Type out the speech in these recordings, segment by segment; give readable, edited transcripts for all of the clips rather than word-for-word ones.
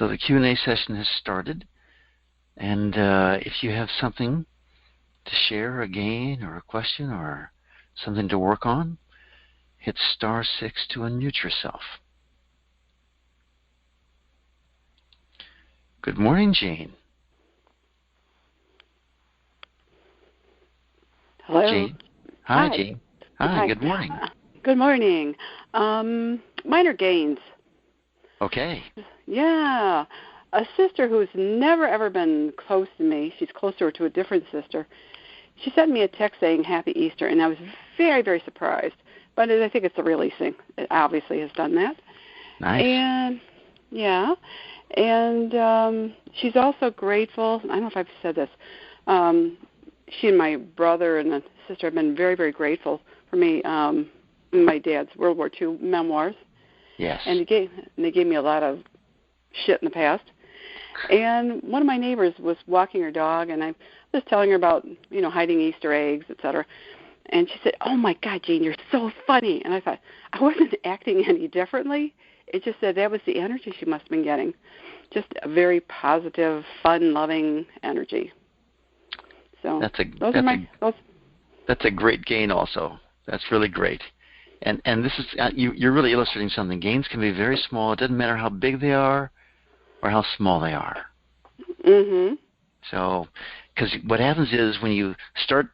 So the Q&A session has started, and if you have something to share, a gain or a question or something to work on, hit *6 to unmute yourself. Good morning, Jane. Hello. Jane. Hi, Jane. Hi, good morning. Good morning. Minor gains. Okay. Yeah. A sister who's never, ever been close to me, she's closer to a different sister, she sent me a text saying Happy Easter, and I was very, very surprised. But I think it's the releasing. It obviously has done that. Nice. And, yeah. And she's also grateful. I don't know if I've said this. She and my brother and the sister have been very, very grateful for me. My dad's World War II memoirs. Yes. And they gave me a lot of shit in the past. And one of my neighbors was walking her dog, and I was telling her about, hiding Easter eggs, etc. And she said, "Oh my God, Jane, you're so funny." And I thought, I wasn't acting any differently. It just said that was the energy she must have been getting. Just a very positive, fun-loving energy. So that's a great gain also. That's really great. And this is you're really illustrating something. Gains can be very small. It doesn't matter how big they are or how small they are. Mhm. So, because what happens is when you start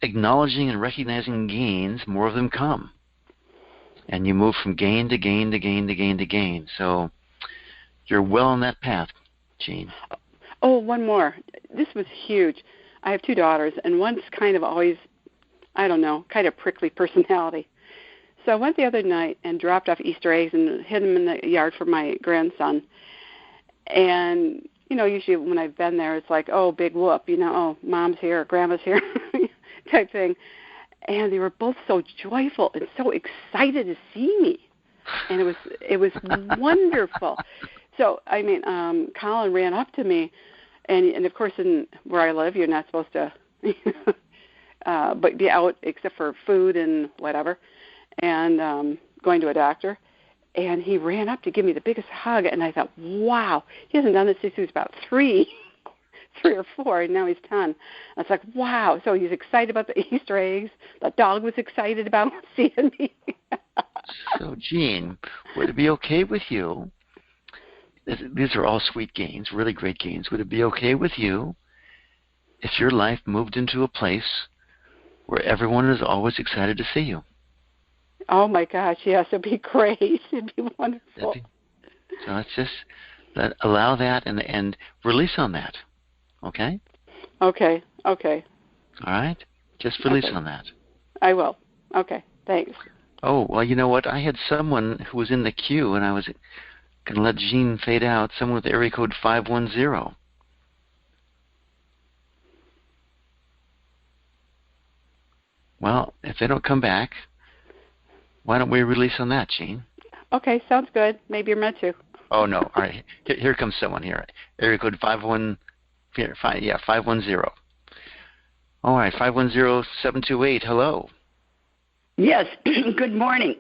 acknowledging and recognizing gains, more of them come, and you move from gain to gain to gain to gain to gain. So, you're well on that path, Jean. Oh, one more. This was huge. I have two daughters, and one's kind of always, kind of prickly personality. So I went the other night and dropped off Easter eggs and hid them in the yard for my grandson. And, usually when I've been there, it's like, oh, big whoop, oh, mom's here, grandma's here, type thing. And they were both so joyful and so excited to see me. And it was wonderful. So, Colin ran up to me, and of course, where I live, you're not supposed to but be out except for food and whatever, and going to a doctor. And he ran up to give me the biggest hug, and I thought, wow, he hasn't done this since he was about 3 or 4, and now he's 10. I was like, wow. So he's excited about the Easter eggs. The dog was excited about seeing me. So, Jean, would it be okay with you? These are all sweet gains, really great gains. Would it be okay with you if your life moved into a place where everyone is always excited to see you? Oh, my gosh, yes, it'd be great. It'd be wonderful. So let's just allow that and release on that, okay? Okay. All right? Just release on that. I will. Okay, thanks. Oh, well, you know what? I had someone who was in the queue, and I was going to let Jean fade out, someone with area code 510. Well, if they don't come back, why don't we release on that, Jean? Okay, sounds good. Maybe you're meant to. Oh, no. All right. Here comes someone here. Area code 510. All right, 510-728. Hello. Yes, good morning.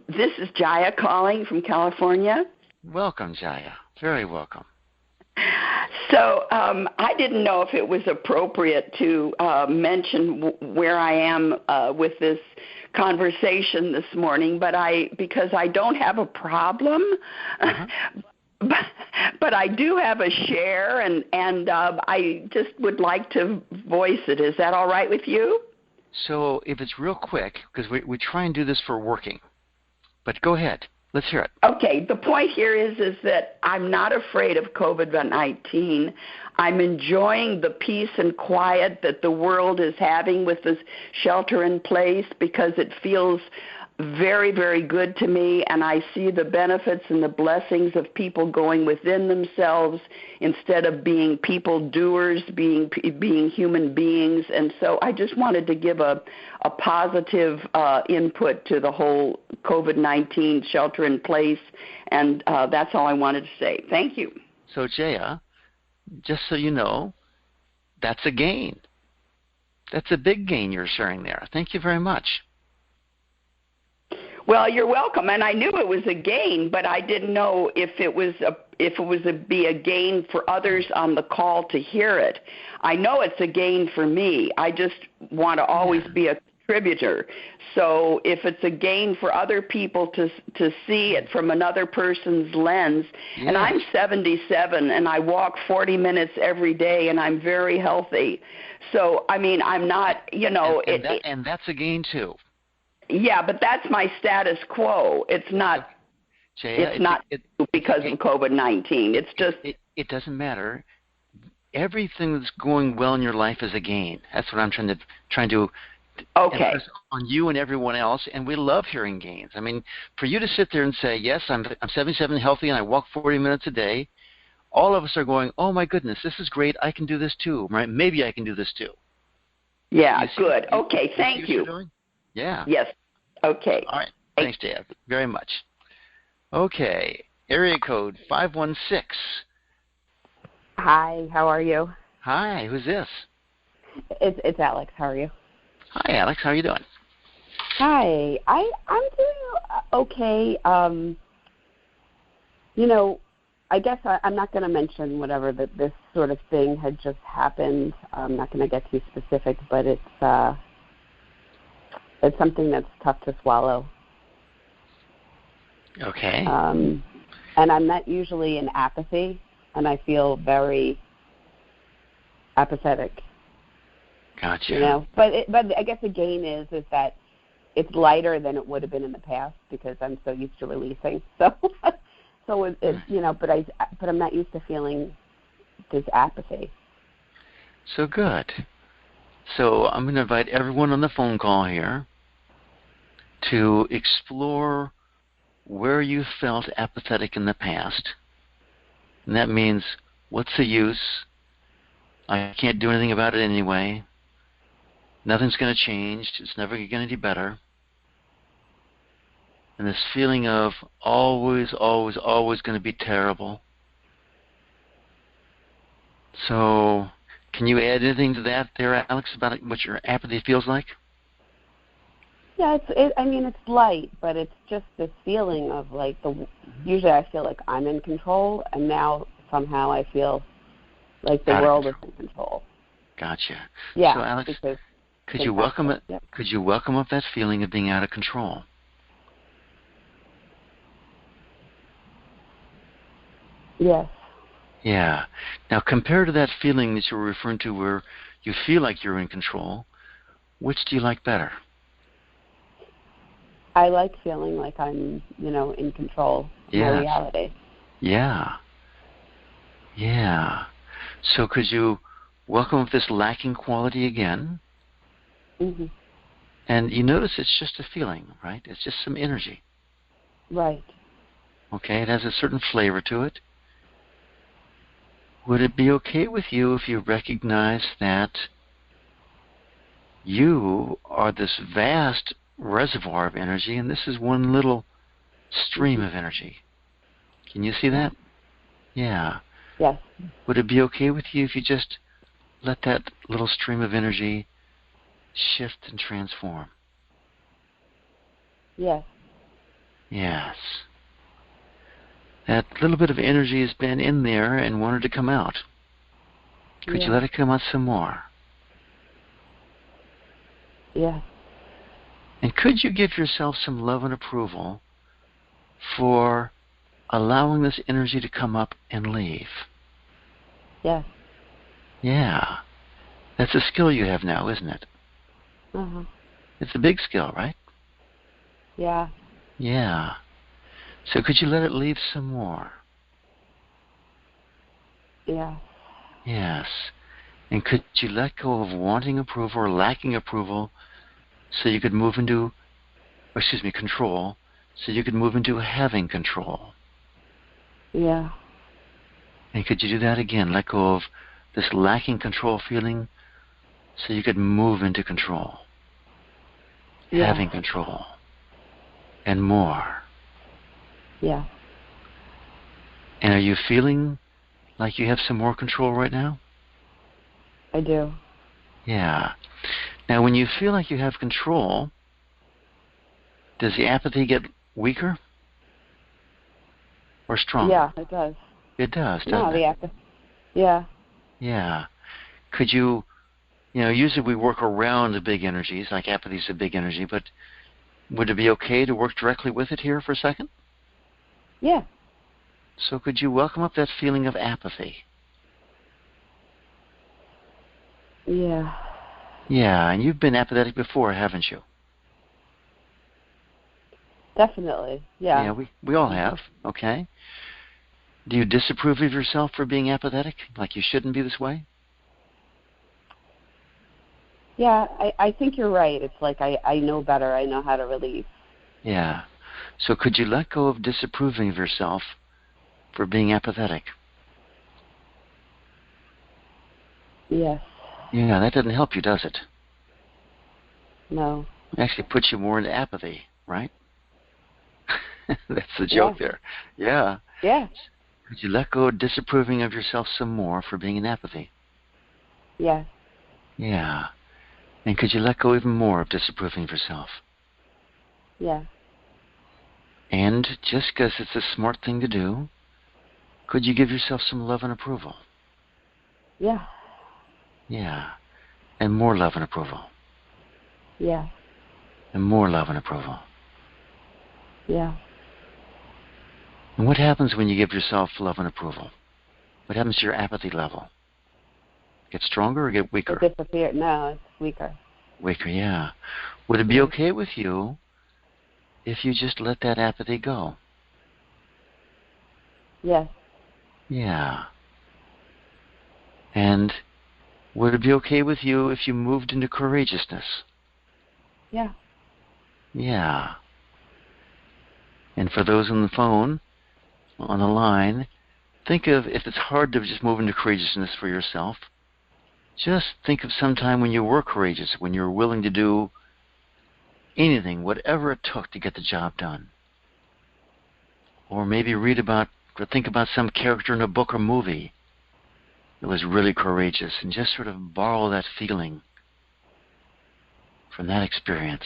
This is Jaya calling from California. Welcome, Jaya. Very welcome. So I didn't know if it was appropriate to mention where I am with this conversation this morning, because I don't have a problem, but I do have a share, and I just would like to voice it. Is that all right with you? So if it's real quick, because we try and do this for working, but go ahead. Let's hear it. Okay, the point here is that I'm not afraid of COVID-19. I'm enjoying the peace and quiet that the world is having with this shelter in place, because it feels very, very good to me, and I see the benefits and the blessings of people going within themselves instead of being people doers, being human beings. And so I just wanted to give a positive input to the whole COVID-19 shelter in place, and that's all I wanted to say. Thank you. So, Jaya, just so you know, that's a gain. That's a big gain you're sharing there. Thank you very much. Well, you're welcome. And I knew it was a gain, but I didn't know if it was be a gain for others on the call to hear it. I know it's a gain for me. I just want to always be a contributor. So if it's a gain for other people to see it from another person's lens, and I'm 77 and I walk 40 minutes every day and I'm very healthy. So I mean, I'm not, and that's a gain too. Yeah, but that's my status quo. It's not. Jaya, it's not because of COVID-19. It's just. It doesn't matter. Everything that's going well in your life is a gain. That's what I'm trying to impress on you and everyone else. And we love hearing gains. I mean, for you to sit there and say, yes, I'm 77, healthy, and I walk 40 minutes a day. All of us are going, oh my goodness, this is great. I can do this too. Right? Maybe I can do this too. Yeah. Good. Okay. Thank you. Yeah. Yes. Okay. All right. Thanks, Dad, very much. Okay. Area code 516. Hi. How are you? Hi. Who's this? It's Alex. How are you? Hi, Alex. How are you doing? Hi. I'm doing okay. I guess I'm not going to mention whatever this sort of thing had just happened. I'm not going to get too specific, but it's something that's tough to swallow. Okay. And I'm not usually in apathy, and I feel very apathetic. Gotcha. But I guess the gain is that it's lighter than it would have been in the past because I'm so used to releasing. So but I'm not used to feeling this apathy. So good. So I'm going to invite everyone on the phone call here to explore where you felt apathetic in the past. And that means, what's the use? I can't do anything about it anyway. Nothing's going to change. It's never going to get any better. And this feeling of always, always, always going to be terrible. So, can you add anything to that there, Alex, about what your apathy feels like? Yeah, it's light, but it's just this feeling of usually I feel like I'm in control, and now somehow I feel like the world is in control. Gotcha. Yeah. So, Alex, could you welcome it? Yep. Could you welcome up that feeling of being out of control? Yes. Yeah. Now, compared to that feeling that you were referring to where you feel like you're in control, which do you like better? I like feeling like I'm, in control of my reality. Yeah. Yeah. So could you welcome up this lacking quality again? Mm-hmm. And you notice it's just a feeling, right? It's just some energy. Right. Okay, it has a certain flavor to it. Would it be okay with you if you recognize that you are this vast reservoir of energy, and this is one little stream of energy? Can you see that? Yeah. Yes. Would it be okay with you if you just let that little stream of energy shift and transform? Yes. Yes. That little bit of energy has been in there and wanted to come out. Could you let it come out some more? Yes. And could you give yourself some love and approval for allowing this energy to come up and leave? Yes. Yeah. That's a skill you have now, isn't it? Uh-huh. It's a big skill, right? Yeah. Yeah. So could you let it leave some more? Yeah. Yes. And could you let go of wanting approval or lacking approval so you could move into, control, so you could move into having control? Yeah. And could you do that again? Let go of this lacking control feeling so you could move into control. Yeah. Having control. And more. Yeah. And are you feeling like you have some more control right now? I do. Yeah. Now, when you feel like you have control, Does the apathy get weaker or stronger? Yeah, it does. It does, doesn't No, it? the apathy. Yeah. Yeah. Could you, usually we work around the big energies, like apathy is a big energy, but would it be okay to work directly with it here for a second? Yeah. So could you welcome up that feeling of apathy? Yeah. Yeah, and you've been apathetic before, haven't you? Definitely. Yeah. Yeah, we all have, okay? Do you disapprove of yourself for being apathetic? Like you shouldn't be this way? Yeah, I think you're right. It's like I know better. I know how to release. Yeah. So could you let go of disapproving of yourself for being apathetic? Yes. Yeah, that doesn't help you, does it? No. It actually puts you more into apathy, right? That's the joke there. Yeah. Yeah. Could you let go of disapproving of yourself some more for being in apathy? Yeah. Yeah. And could you let go even more of disapproving of yourself? Yeah. And just because it's a smart thing to do, could you give yourself some love and approval? Yeah. Yeah. And more love and approval. Yeah. And more love and approval. Yeah. And what happens when you give yourself love and approval? What happens to your apathy level? Get stronger or get weaker? It disappeared. No, it's weaker. Weaker, yeah. Would it be okay with you if you just let that apathy go? Yes. Yeah. And would it be okay with you if you moved into courageousness? Yeah. Yeah. And for those on the phone, on the line, think of, if it's hard to just move into courageousness for yourself, just think of some time when you were courageous, when you were willing to do anything, whatever it took to get the job done. Or maybe read about or think about some character in a book or movie that was really courageous, and just sort of borrow that feeling from that experience.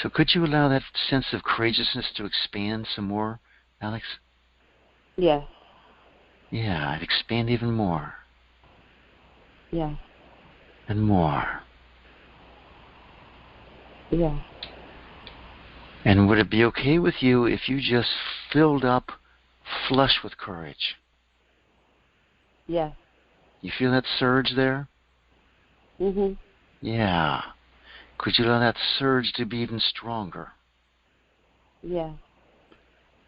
So could you allow that sense of courageousness to expand some more, Alex? Yes. Yeah, I'd expand even more. Yeah. And more. Yeah. And would it be okay with you if you just filled up, flush with courage? Yes. You feel that surge there? Mhm. Yeah. Could you allow that surge to be even stronger? Yeah.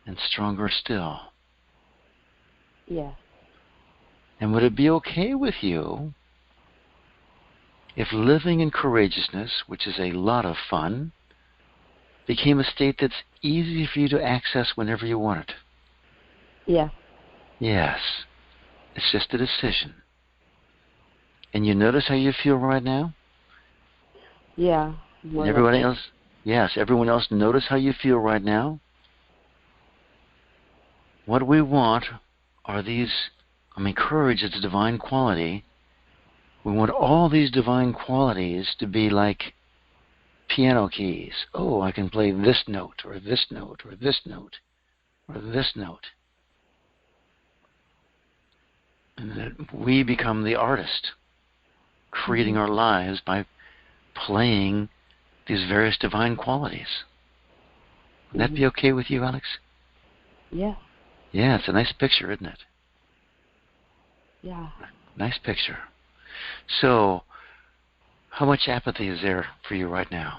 And stronger still? Yeah. And would it be okay with you if living in courageousness, which is a lot of fun, became a state that's easy for you to access whenever you want it? Yeah. Yes. It's just a decision. And you notice how you feel right now? Yeah. And everyone else? Yes, everyone else notice how you feel right now? What we want are these, courage is a divine quality. We want all these divine qualities to be like piano keys. Oh, I can play this note, or this note, or this note, or this note. And that we become the artist, creating our lives by playing these various divine qualities. Would that be okay with you, Alex? Yeah. Yeah, it's a nice picture, isn't it? Yeah. Nice picture. So, how much apathy is there for you right now?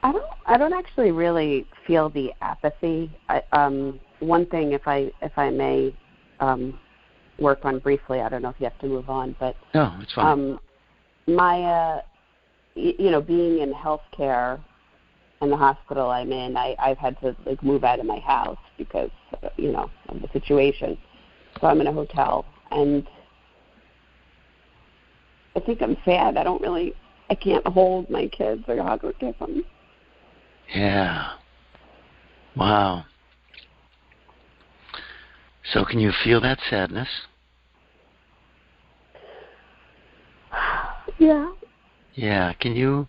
I don't actually really feel the apathy. One thing, if I may work on briefly, I don't know if you have to move on, but No, it's fine. My being in healthcare in the hospital I'm in, I've had to move out of my house because of the situation. So I'm in a hotel, and I think I'm sad. I can't hold my kids or hug or kiss them. Yeah. Wow. So can you feel that sadness? Yeah. Yeah. Can you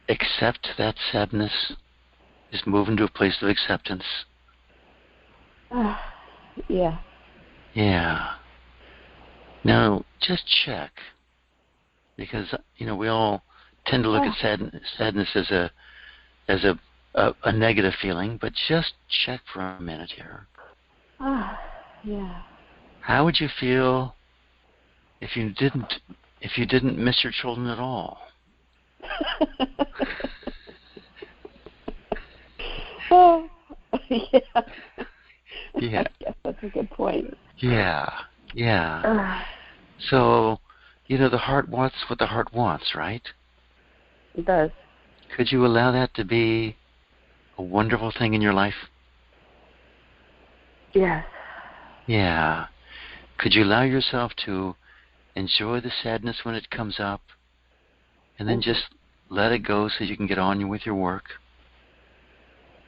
Accept that sadness. Just move into a place of acceptance. Yeah. Yeah. Now, just check, because we all tend to look at sadness as a negative feeling, but just check for a minute here. Yeah. How would you feel if you didn't miss your children at all? Oh, yeah. Yeah. I guess that's a good point. Yeah. So, the heart wants what the heart wants, right? It does. Could you allow that to be a wonderful thing in your life? Yes. Yeah. Could you allow yourself to enjoy the sadness when it comes up, and then just let it go so you can get on with your work?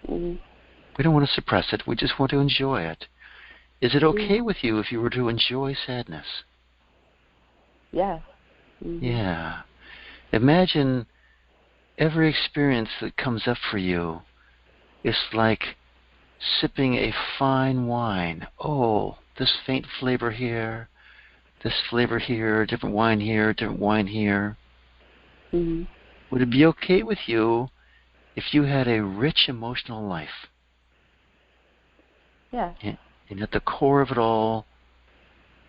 Mm-hmm. We don't want to suppress it. We just want to enjoy it. Is it okay with you if you were to enjoy sadness? Yes. Mm-hmm. Yeah. Imagine every experience that comes up for you is like sipping a fine wine. Oh, this faint flavor here, this flavor here, different wine here, different wine here. Mm-hmm. Would it be okay with you if you had a rich emotional life? Yes. And at the core of it all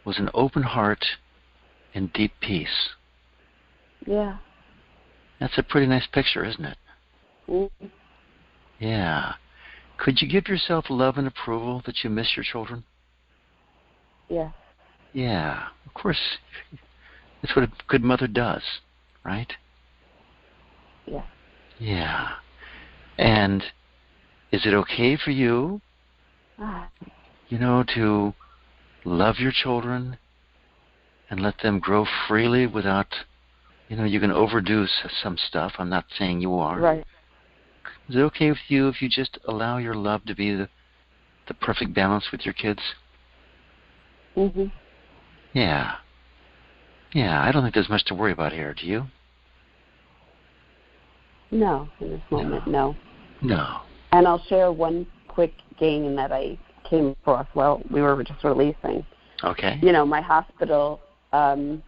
was an open heart and deep peace. Yeah. That's a pretty nice picture, isn't it? Mm-hmm. Yeah. Could you give yourself love and approval that you miss your children? Yeah. Yeah. Of course, that's what a good mother does, right? Yeah. Yeah. And is it okay for you, to love your children and let them grow freely without, you can overdo some stuff. I'm not saying you are. Right. Is it okay with you if you just allow your love to be the perfect balance with your kids? Mm-hmm. Yeah. Yeah, I don't think there's much to worry about here. Do you? No, in this moment, no. No. And I'll share one quick gain that I came across while we were just releasing. Okay. My hospital, they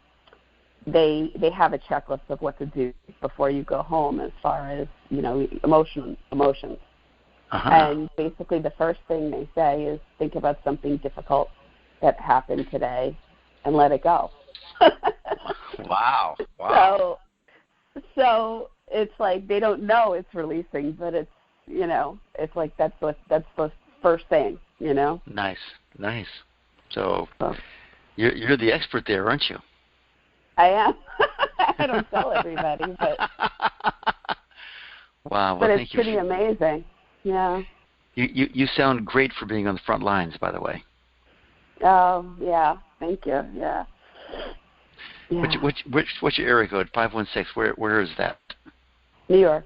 have a checklist of what to do before you go home as far as, emotions. Uh-huh. And basically the first thing they say is think about something difficult that happened today and let it go. Wow. So it's like they don't know it's releasing, but it's it's like that's the first thing, Nice. So you're the expert there, aren't you? I am. I don't tell everybody, but wow. Well, but thank it's you. pretty amazing. Yeah. You sound great for being on the front lines, by the way. Oh yeah, thank you. Yeah. What's your area code? 516. Where is that? New York.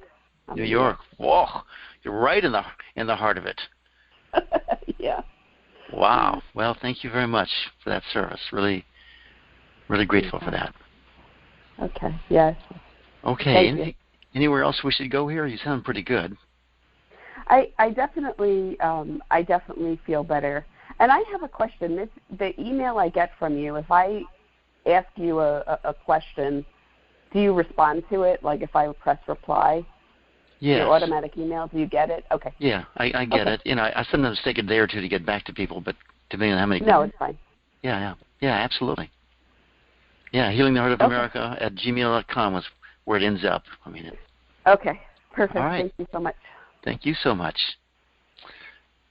New York. Whoa, you're right in the heart of it. Yeah. Wow. Well, thank you very much for that service. Really, really grateful for that. Okay. Yes. Okay. Anywhere else we should go here? You sound pretty good. I definitely feel better. And I have a question. The email I get from you, if I ask you a question, do you respond to it? Like if I press reply? Yes. Your automatic email, do you get it? Okay. Yeah, I get it. I sometimes take a day or two to get back to people, but depending on how many. No, it's fine. Yeah, absolutely. Yeah, healingtheheartofamerica at gmail.com was where it ends up. Okay, perfect. All right. Thank you so much. Thank you so much.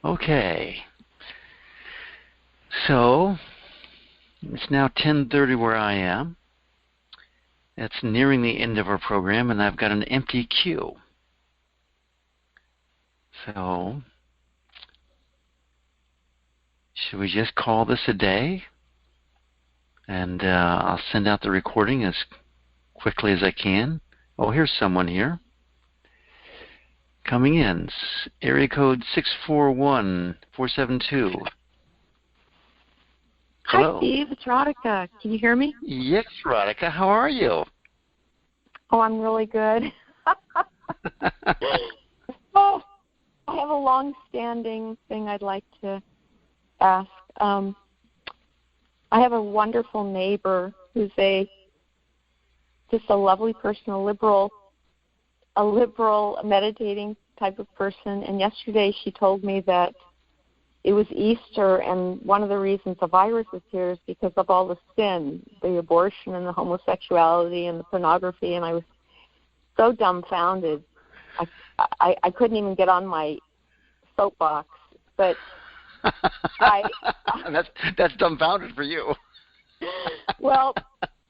Okay. So, it's now 10:30 where I am. It's nearing the end of our program, and I've got an empty queue. So, should we just call this a day? And I'll send out the recording as quickly as I can. Oh, here's someone here. Coming in. Area code 641472. Hello. Hi, Steve. It's Radhika. Can you hear me? Yes, Radhika. How are you? Oh, I'm really good. Oh, I have a long-standing thing I'd like to ask. I have a wonderful neighbor who's just a lovely person, a liberal meditating type of person. And yesterday she told me that it was Easter, and one of the reasons the virus is here is because of all the sin, the abortion and the homosexuality and the pornography. And I was so dumbfounded. I couldn't even get on my soapbox. But that's dumbfounded for you. Well,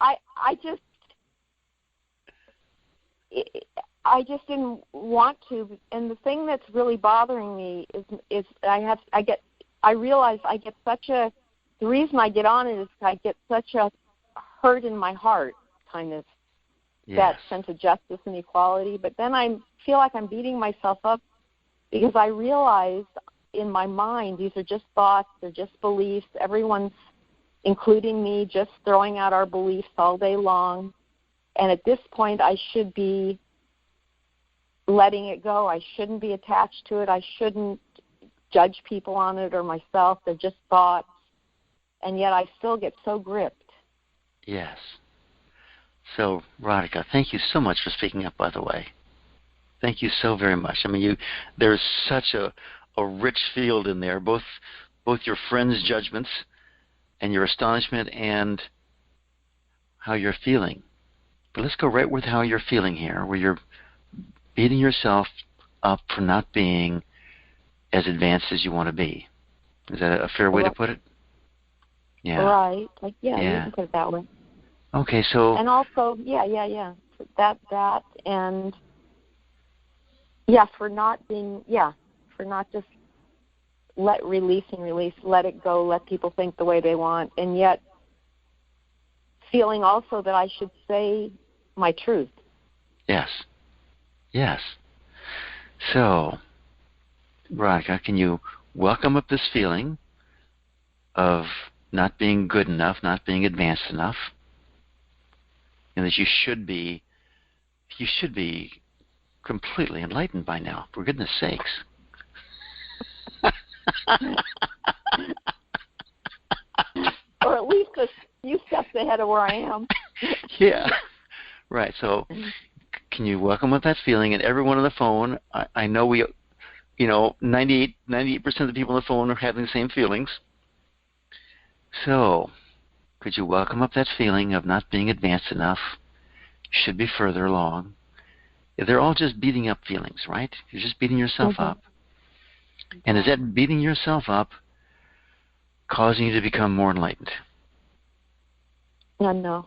I just didn't want to, and the thing that's really bothering me is I realize I get the reason I get on it is I get such a hurt in my heart, kind of, yes. That sense of justice and equality. But then I feel like I'm beating myself up because I realize in my mind these are just thoughts, they're just beliefs. Everyone's, including me, just throwing out our beliefs all day long. And at this point, I should be letting it go. I shouldn't be attached to it. I shouldn't judge people on it or myself. They're just thoughts. And yet I still get so gripped. Yes. So, Radhika, thank you so much for speaking up, by the way. Thank you so very much. I mean, there's such a rich field in there, both your friends' judgments and your astonishment and how you're feeling. But let's go right with how you're feeling here, where you're beating yourself up for not being as advanced as you want to be. Is that a fair way to put it? Yeah. Right. Like, yeah, you can put it that way. Okay, so... And also, that, and, for not just release, let it go, let people think the way they want, and yet feeling also that I should say my truth. Yes. So, Radhika, can you welcome up this feeling of not being good enough, not being advanced enough, and that you should be completely enlightened by now, for goodness sakes. Or at least a few steps ahead of where I am. Yeah. Right. So can you welcome up that feeling? And everyone on the phone, I know 98% of the people on the phone are having the same feelings. So could you welcome up that feeling of not being advanced enough? You should be further along. They're all just beating up feelings, right? You're just beating yourself up. And is that beating yourself up causing you to become more enlightened? No.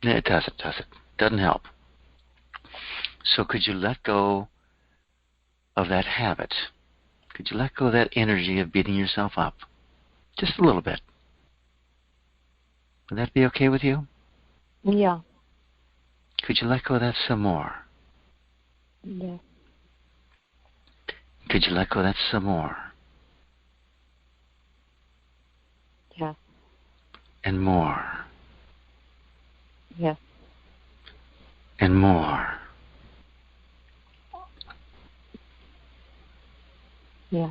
It doesn't. Doesn't help. So could you let go of that habit? Could you let go of that energy of beating yourself up? Just a little bit. Would that be okay with you? Yeah. Could you let go of that some more? Yeah. Could you let go of that some more? Yeah. And more. Yeah. And more. Yeah.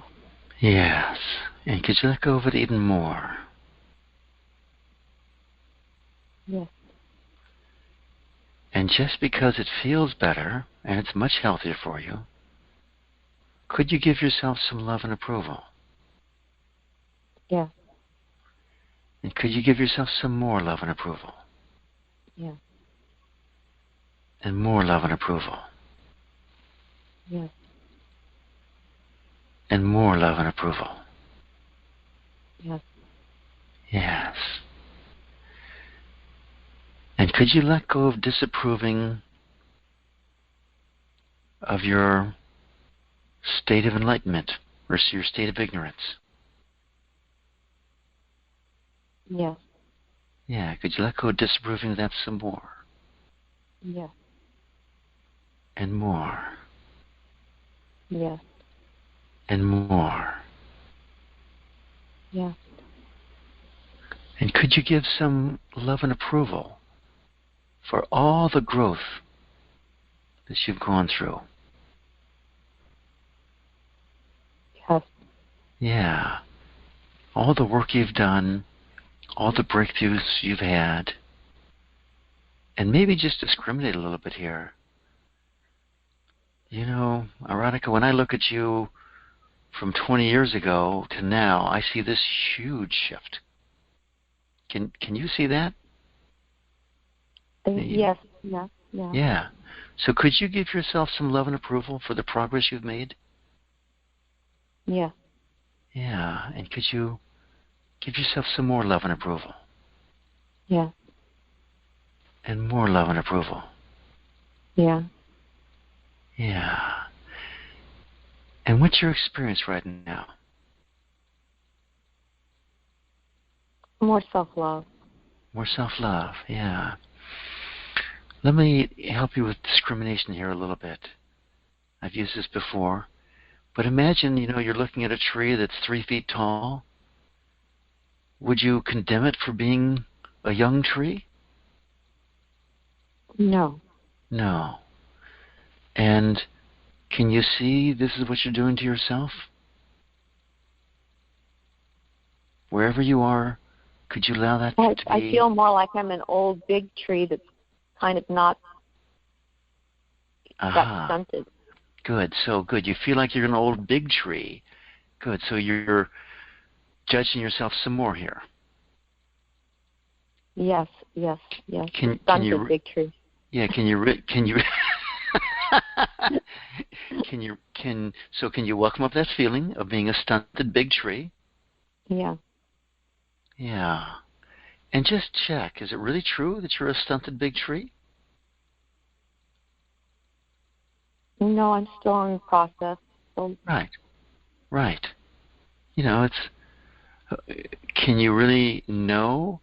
Yes. And could you let go of it even more? Yes. And just because it feels better and it's much healthier for you, could you give yourself some love and approval? Yeah. And could you give yourself some more love and approval? Yeah. And more love and approval? Yes. And more love and approval? Yes. Yes. And could you let go of disapproving of your state of enlightenment or your state of ignorance? Yes. Yeah, could you let go of disapproving of that some more? Yes. And more? Yes. And more? Yes. And could you give some love and approval for all the growth that you've gone through. Yes. Yeah. All the work you've done, all the breakthroughs you've had, and maybe just discriminate a little bit here. You know, Erotica, when I look at you from 20 years ago to now, I see this huge shift. Can you see that? Yes. Yeah. Yeah. Yeah. So could you give yourself some love and approval for the progress you've made? Yeah. Yeah. And could you give yourself some more love and approval? Yeah. And more love and approval. Yeah. Yeah. And what's your experience right now? More self-love. More self-love. Yeah. Let me help you with discrimination here a little bit. I've used this before. But imagine, you're looking at a tree that's 3 feet tall. Would you condemn it for being a young tree? No. No. And can you see this is what you're doing to yourself? Wherever you are, could you allow that to be? I feel more like I'm an old big tree that's kind of not got stunted. Good. So good. You feel like you're an old big tree. Good. So you're judging yourself some more here. Yes. Can you big tree? Yeah. Can you can you welcome up that feeling of being a stunted big tree? Yeah. Yeah. And just check, is it really true that you're a stunted big tree? No, I'm still in the process. So. Right. Can you really know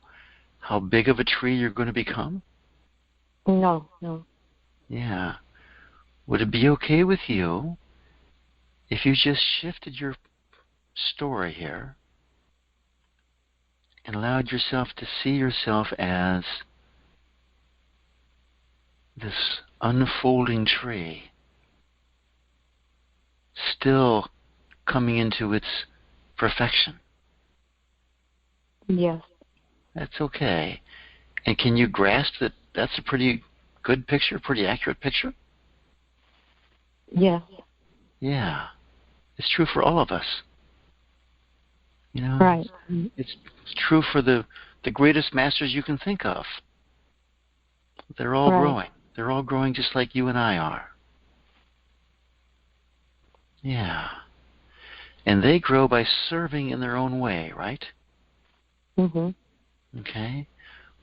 how big of a tree you're going to become? No. Yeah. Would it be okay with you if you just shifted your story here and allowed yourself to see yourself as this unfolding tree, still coming into its perfection? Yes. That's okay. And can you grasp that that's a pretty good picture, pretty accurate picture? Yes. Yeah. It's true for all of us. Right. It's true for the greatest masters you can think of. They're all growing. They're all growing just like you and I are. Yeah. And they grow by serving in their own way, right? Mm-hmm. Okay.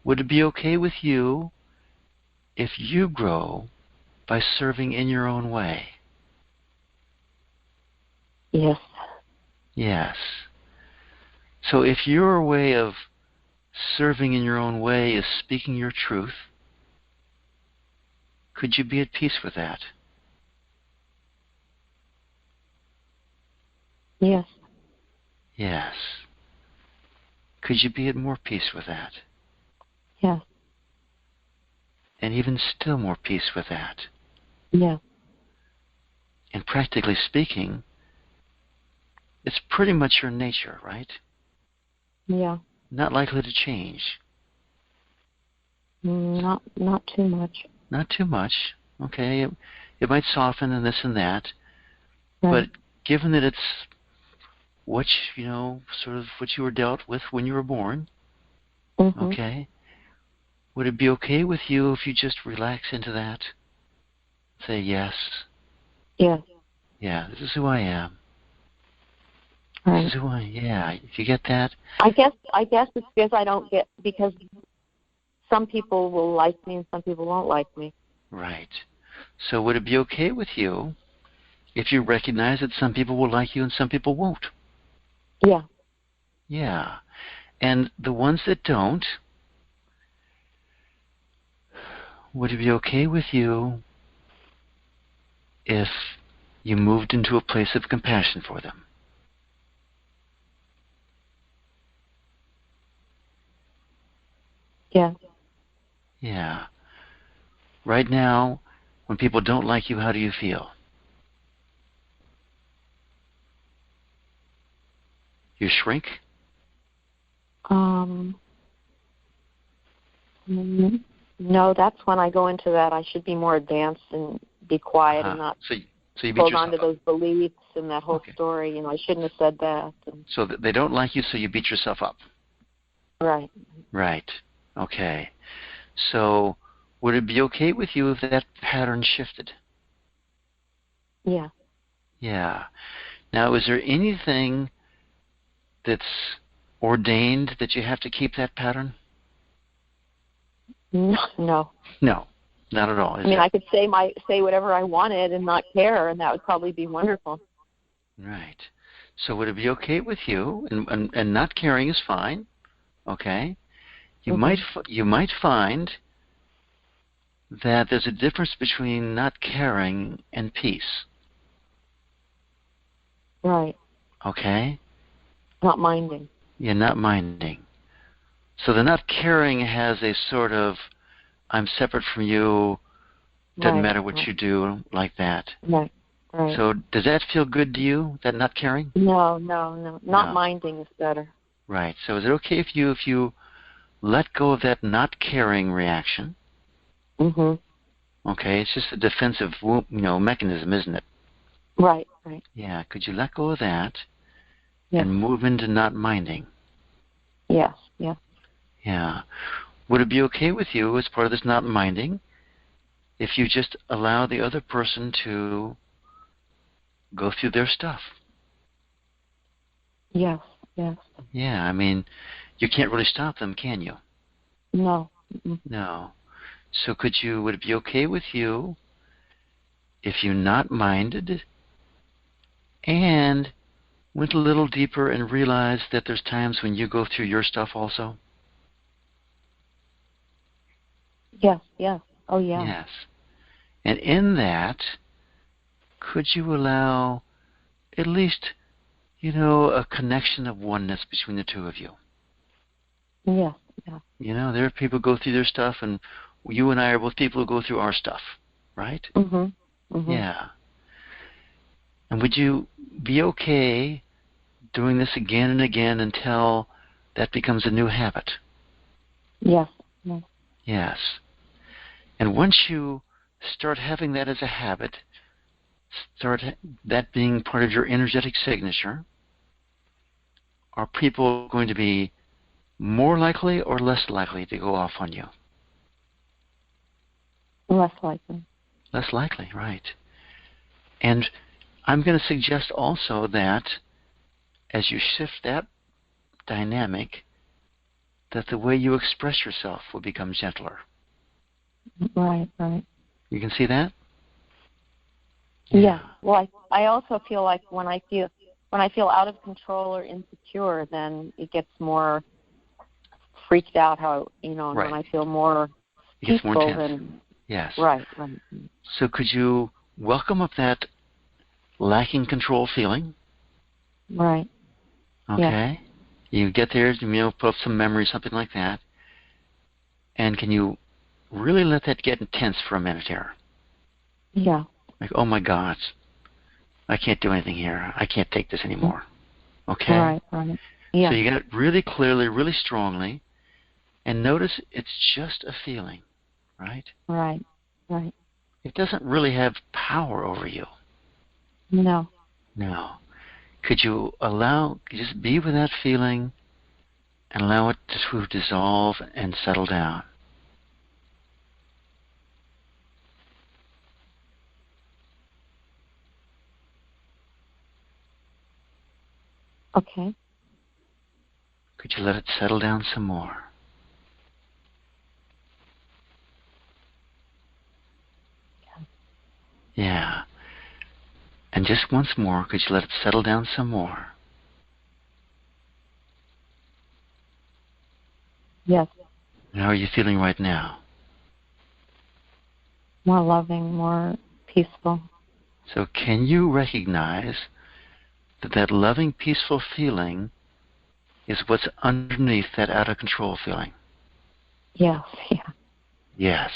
Would it be okay with you if you grow by serving in your own way? Yes. Yes. So if your way of serving in your own way is speaking your truth, could you be at peace with that? Yes. Yes. Could you be at more peace with that? Yes. And even still more peace with that? Yes. And practically speaking, it's pretty much your nature, right? Yeah. Not likely to change. Not too much. Not too much. Okay. It might soften and this and that. Right. But given that it's what sort of what you were dealt with when you were born, mm-hmm. Okay, would it be okay with you if you just relax into that? Say yes. Yes. Yeah, this is who I am. Right. This is who I am. Yeah, if you get that. I guess it's because some people will like me and some people won't like me. Right. So would it be okay with you if you recognize that some people will like you and some people won't? Yeah. Yeah. And the ones that don't, would it be okay with you if you moved into a place of compassion for them? Yeah. Yeah. Right now, When people don't like you, how do you feel? You shrink? No, that's when I go into that. I should be more advanced and be quiet and not so you beat hold yourself on to those beliefs and that whole story. I shouldn't have said that. So they don't like you, so you beat yourself up. Right. Right. Okay. So would it be okay with you if that pattern shifted? Yeah. Yeah. Now, is there anything that's ordained that you have to keep that pattern? No. No, not at all. I could say whatever I wanted and not care, and that would probably be wonderful. Right. So would it be okay with you? And not caring is fine. Okay. You might find that there's a difference between not caring and peace. Right. Okay. Not minding. Yeah, not minding. So the not caring has a sort of, I'm separate from you, doesn't matter what you do, like that. Right. So does that feel good to you, that not caring? No. Not minding is better. Right. So is it okay if you let go of that not caring reaction? Mm-hmm. Okay, it's just a defensive, mechanism, isn't it? Right. Yeah, could you let go of that yes. and move into not minding? Yes. Yeah. Would it be okay with you as part of this not minding if you just allow the other person to go through their stuff? Yes. Yeah, you can't really stop them, can you? No. No. So would it be okay with you if you not minded and went a little deeper and realized that there's times when you go through your stuff also? Yes. Oh, yeah. Yes. And in that, could you allow at least, a connection of oneness between the two of you? Yes. There are people who go through their stuff, and you and I are both people who go through our stuff, right? Mm-hmm. Yeah. And would you be okay doing this again and again until that becomes a new habit? Yes. Yes. And once you start having that as a habit, start that being part of your energetic signature, are people going to be more likely or less likely to go off on you? Less likely. Less likely, right. And I'm going to suggest also that as you shift that dynamic, that the way you express yourself will become gentler. Right. You can see that? Yeah. Well, I also feel like when I feel out of control or insecure, then it gets more freaked out. When I feel more peaceful, more intense. then yes. Right. So could you welcome up that lacking control feeling? Right. Okay. You get there, put up some memory, something like that. And can you really let that get intense for a minute here? Yeah. Like, oh my God, I can't do anything here. I can't take this anymore. Okay? Right. Yeah. So you get it really clearly, really strongly, and notice it's just a feeling, right? Right. It doesn't really have power over you. No. Could you just be with that feeling and allow it to dissolve and settle down? Okay. Could you let it settle down some more? Yeah. And just once more, could you let it settle down some more? Yes. And how are you feeling right now? More loving, more peaceful. So can you recognize that loving, peaceful feeling is what's underneath that out-of-control feeling? Yes. Yes.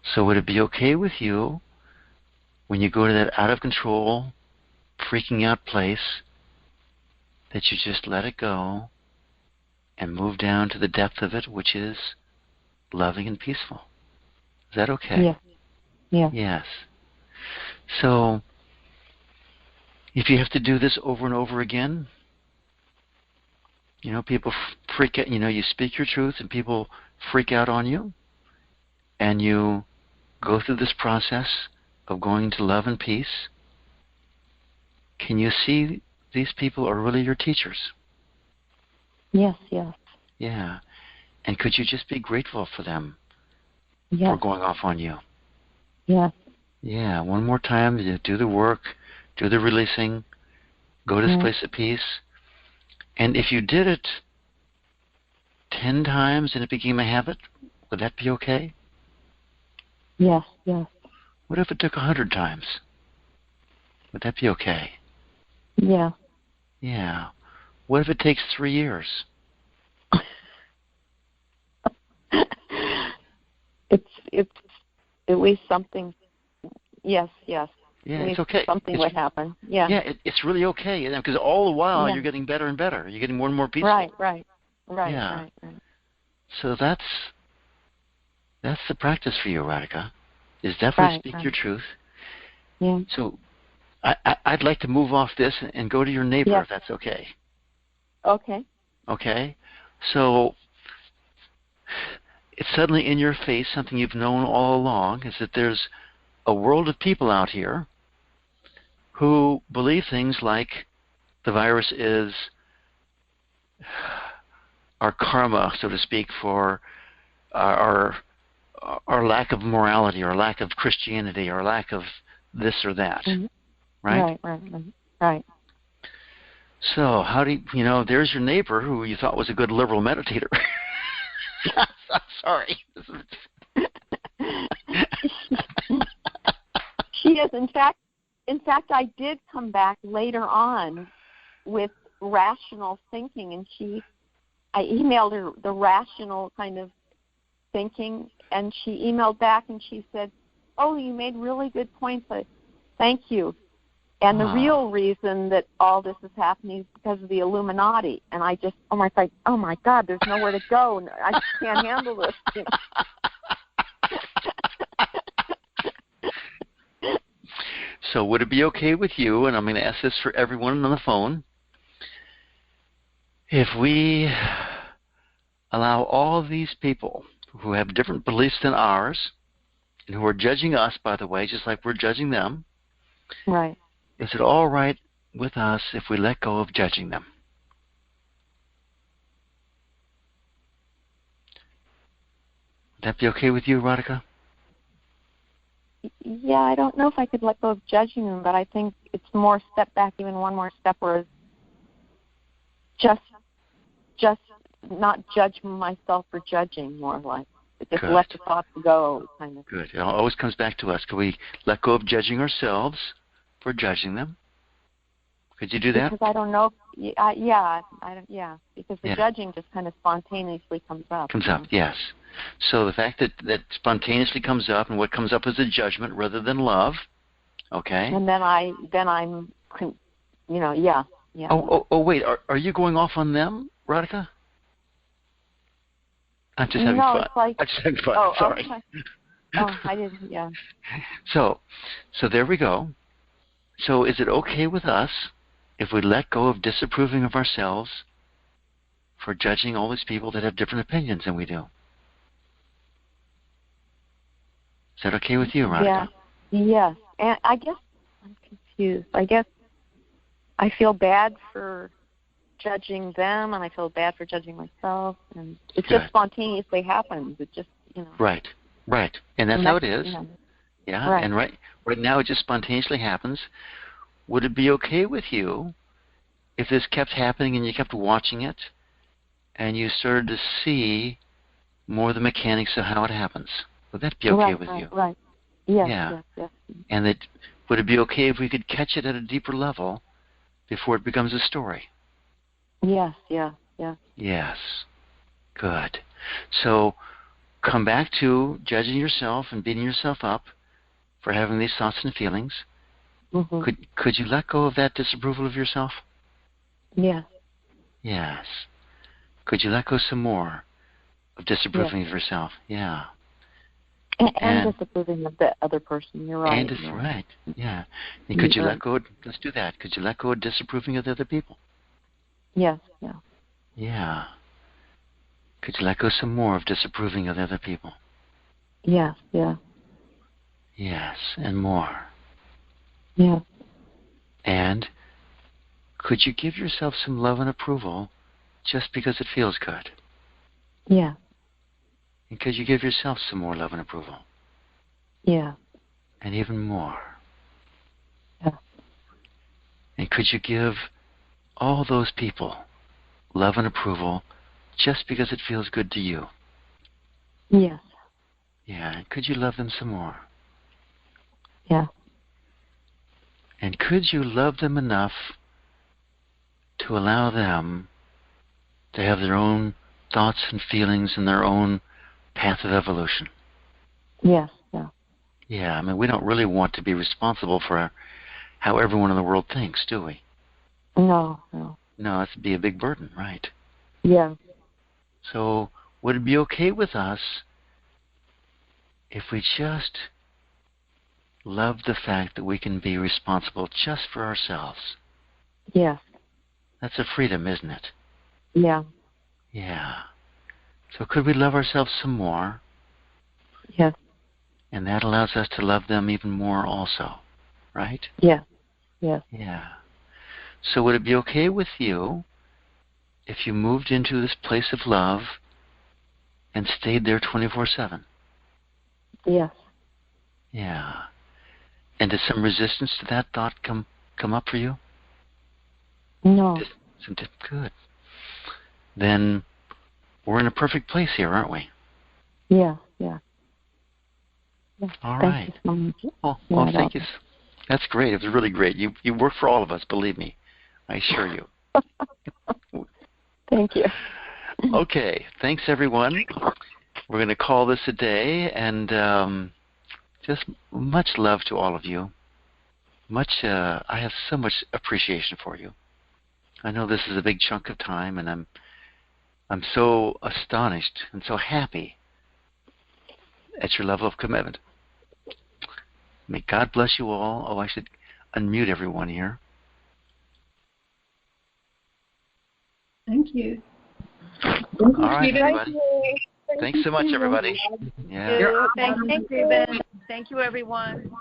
So would it be okay with you when you go to that out of control, freaking out place that you just let it go and move down to the depth of it, which is loving and peaceful? Is that okay? Yeah. Yeah. Yes. So if you have to do this over and over again, people freak out. You speak your truth and people freak out on you, and you go through this process of going to love and peace. Can you see these people are really your teachers? Yes, yes. Yeah. And could you just be grateful for them Yes. for going off on you? Yes. Yeah. One more time, you do the work, do the releasing, go to this place of peace. And if you did it 10 times and it became a habit, would that be okay? Yes, yes. What if it took 100 times? Would that be okay? Yeah. Yeah. What if it takes 3 years? It's at least something. Yes, yes. Yeah, it's okay. Something would happen. Yeah. Yeah, it's really okay, because all the while you're getting better and better. You're getting more and more peaceful. Right. Yeah. Right. So that's the practice for you, Radhika, is definitely speak your truth. Yeah. So I'd like to move off this and go to your neighbor, if that's okay. Okay. Okay? So it's suddenly in your face, something you've known all along, is that there's a world of people out here who believe things like the virus is our karma, so to speak, for our lack of morality, or lack of Christianity, or lack of this or that. Mm-hmm. Right? Right. So how do you, there's your neighbor who you thought was a good liberal meditator. I'm sorry. She is. In fact, I did come back later on with rational thinking, and I emailed her the rational kind of thinking, and she emailed back and she said, "Oh, you made really good points. Thank you. And the real reason that all this is happening is because of the Illuminati." And I just, oh my God, there's nowhere to go. I just can't handle this. So would it be okay with you, and I'm going to ask this for everyone on the phone, if we allow all of these people who have different beliefs than ours, and who are judging us, by the way, just like we're judging them, right? Is it all right with us if we let go of judging them? Would that be okay with you, Radhika? Yeah, I don't know if I could let go of judging them, but I think it's more step back, even one more step, where just not judge myself for judging, more like just Good. let the thoughts go, kind of. Good. It always comes back to us. Can we let go of judging ourselves for judging them? Could you do that? Because I don't know. Because the judging just kind of spontaneously comes up. Yes. So the fact that spontaneously comes up, and what comes up is a judgment rather than love. Okay. And then I'm, yeah. Oh, wait. Are you going off on them, Radhika? I'm just having fun. I'm just having fun. Oh, sorry. Okay. Oh, I didn't. Yeah. So there we go. So is it okay with us if we let go of disapproving of ourselves for judging all these people that have different opinions than we do? Is that okay with you, Radhika? Yeah. Yes. And I guess I'm confused. I guess I feel bad for judging them, and I feel bad for judging myself, and it just spontaneously happens. It just, Right. And that's how it is. Yeah. Right. And right now it just spontaneously happens. Would it be okay with you if this kept happening and you kept watching it and you started to see more of the mechanics of how it happens? Would that be okay with you? Right. Yes. And would it be okay if we could catch it at a deeper level before it becomes a story? Yes. Yes. Good. So come back to judging yourself and beating yourself up for having these thoughts and feelings. Mm-hmm. Could you let go of that disapproval of yourself? Yes. Yes. Could you let go some more of disapproving of yourself? Yeah. And disapproving of the other person. You're right. Right. Yeah. And could you let go? Let's do that. Could you let go of disapproving of the other people? Yes. Yeah. Yeah. Could you let go some more of disapproving of the other people? Yes. Yeah. Yes, and more. Yeah. And could you give yourself some love and approval just because it feels good? Yeah. And could you give yourself some more love and approval? Yeah. And even more. Yeah. And could you give all those people love and approval just because it feels good to you? Yes. Yeah, and could you love them some more? Yeah. And could you love them enough to allow them to have their own thoughts and feelings and their own path of evolution? Yes. Yeah. Yeah, I mean, we don't really want to be responsible for how everyone in the world thinks, do we? No. No, that'd be a big burden, right? Yeah. So would it be okay with us if we just love the fact that we can be responsible just for ourselves? Yes. That's a freedom, isn't it? Yeah. Yeah. So could we love ourselves some more? Yes. And that allows us to love them even more also, right? Yes. Yes. Yeah. So would it be okay with you if you moved into this place of love and stayed there 24/7? Yes. Yeah. And did some resistance to that thought come up for you? No. Good. Then we're in a perfect place here, aren't we? Yeah. Yeah. All Thank right. you so much. Well, thank you. That's great. It was really great. You work for all of us, believe me. I assure you. Thank you. Okay. Thanks, everyone. We're going to call this a day, and just much love to all of you. I have so much appreciation for you. I know this is a big chunk of time, and I'm so astonished and so happy at your level of commitment. May God bless you all. Oh, I should unmute everyone here. Thank you. All right, everybody. Thanks so much, everybody. Yeah. Thank you, Stephen. Thank you, everyone.